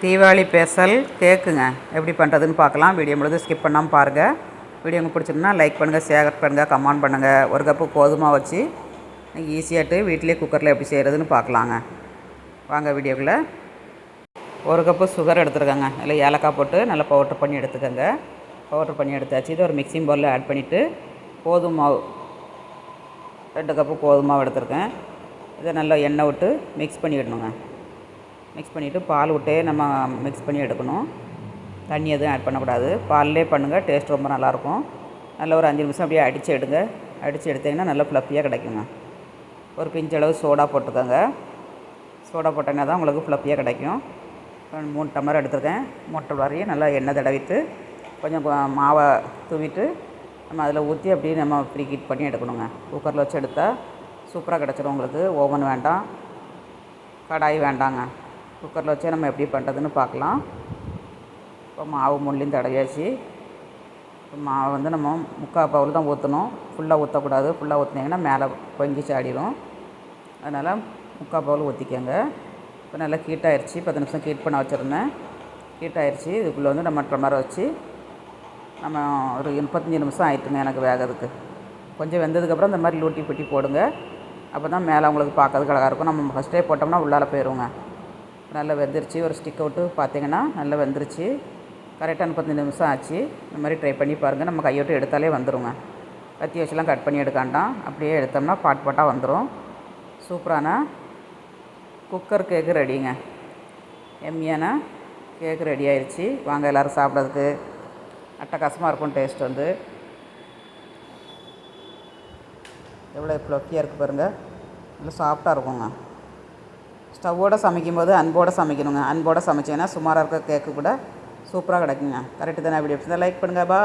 Deepavali special கேக்குங்க எப்படி பண்ணுறதுன்னு பார்க்கலாம். வீடியோ முழுது ஸ்கிப் பண்ணாமல் பாருங்கள். வீடியோ உங்களுக்கு பிடிச்சிருந்தா லைக் பண்ணுங்கள், ஷேர் பண்ணுங்கள், கமெண்ட் பண்ணுங்கள். ஒரு கப்பு கோதுமை வச்சு ஈஸியாகிட்டு வீட்டிலே குக்கரில் எப்படி செய்கிறதுன்னு பார்க்கலாங்க. வாங்க வீடியோக்குள்ளே. ஒரு கப்பு சுகர் எடுத்துருக்கேங்க. இல்லை ஏலக்காய் போட்டு நல்லா பவுட்ரு பண்ணி எடுத்துக்கோங்க. பவுட்ரு பண்ணி எடுத்தாச்சு. இது ஒரு மிக்சிங் பவுலில் ஆட் பண்ணிவிட்டு கோதுமை மாவு 2 கப்பு கோதுமை மாவு எடுத்துருக்கேன். இதை நல்லா எண்ணெய் விட்டு மிக்ஸ் பண்ணி விடணுங்க. மிக்ஸ் பண்ணிவிட்டு பால் விட்டே நம்ம மிக்ஸ் பண்ணி எடுக்கணும். தண்ணி எதுவும் ஆட் பண்ணக்கூடாது. பால்லே பண்ணுங்கள், டேஸ்ட் ரொம்ப நல்லாயிருக்கும். நல்லா ஒரு 5 நிமிஷம் அப்படியே அடித்து எடுங்க. அடித்து எடுத்திங்கன்னா நல்லா ஃப்ளஃபியாக கிடைக்குங்க. ஒரு பிஞ்சளவு சோடா போட்டுக்கோங்க. சோடா போட்டோன்னா தான் உங்களுக்கு ஃப்ளஃபியாக கிடைக்கும். 3 டம்ளர் எடுத்துருக்கேன். 3 டம்ளர் வரையும் நல்லா எண்ணெய் தடவிட்டு கொஞ்சம் மாவை தூவிட்டு நம்ம அதில் ஊற்றி அப்படியே நம்ம ப்ரீ ஹீட் பண்ணி எடுக்கணுங்க. குக்கரில் வச்சு எடுத்தால் சூப்பராக கிடச்சிரும் உங்களுக்கு. ஓவன் வேண்டாம், கடாய் வேண்டாங்க. குக்கரில் வச்சே நம்ம எப்படி பண்ணுறதுன்னு பார்க்கலாம். இப்போ மாவு முள்ளையும் தடவியாச்சு. மாவு வந்து நம்ம 3/4 பவுல் தான் ஊற்றணும். ஃபுல்லாக ஊற்றக்கூடாது. ஃபுல்லாக ஊற்றினீங்கன்னா மேலே பொங்கி சாடிடும். அதனால் 3/4 பவுல் ஊற்றிக்கோங்க. இப்போ நல்லா ஹீட் ஆயிடுச்சு. 10 நிமிஷம் ஹீட் பண்ண வச்சுருந்தேன். ஹீட் ஆயிடுச்சு. இதுக்குள்ளே வந்து நம்ம டம்ளர் வச்சு நம்ம ஒரு 35 நிமிஷம் ஆகிட்டுங்க எனக்கு வேகிறதுக்கு. கொஞ்சம் வெந்ததுக்கப்புறம் இந்த மாதிரி லூட்டி புட்டி போடுங்க. அப்போ தான் மேலே உங்களுக்கு பார்க்கறதுக்கு அழகாக இருக்கும். நம்ம ஃபஸ்ட்டே போட்டோம்னா உள்ளார போயிடுவோங்க. நல்லா வெந்துருச்சு. ஒரு ஸ்டிக்கை விட்டு பார்த்தீங்கன்னா நல்லா வெந்துருச்சு. கரெக்டாக 35 நிமிஷம் ஆச்சு. இந்த மாதிரி ட்ரை பண்ணி பாருங்கள். நம்ம கையோட்டு எடுத்தாலே வந்துடுங்க. கத்தி வச்சுலாம் கட் பண்ணி எடுக்காண்டாம். அப்படியே எடுத்தோம்னா பாட்டாக வந்துடும். சூப்பரான குக்கர் கேக்கு ரெடிங்க. எம்மியான கேக்கு ரெடி ஆயிடுச்சு. வாங்க எல்லோரும் சாப்பிட்றதுக்கு. அட்டகாசமாக இருக்கும் டேஸ்ட் வந்து. எவ்வளோ ஃப்ளஃபியாக இருக்குது பாருங்கள். நல்லா சாஃப்டாக இருக்குங்க. ஸ்டவ்வோடு சமைக்கும்போது அன்போடு சமைக்கணுங்க. அன்போடு சமைச்சிங்கன்னா சுமாராக இருக்க கேக்கு கூட சூப்பராக கிடைக்குங்க. கரெக்டு தானே? வீடியோ லைக் பண்ணுங்கள். பா.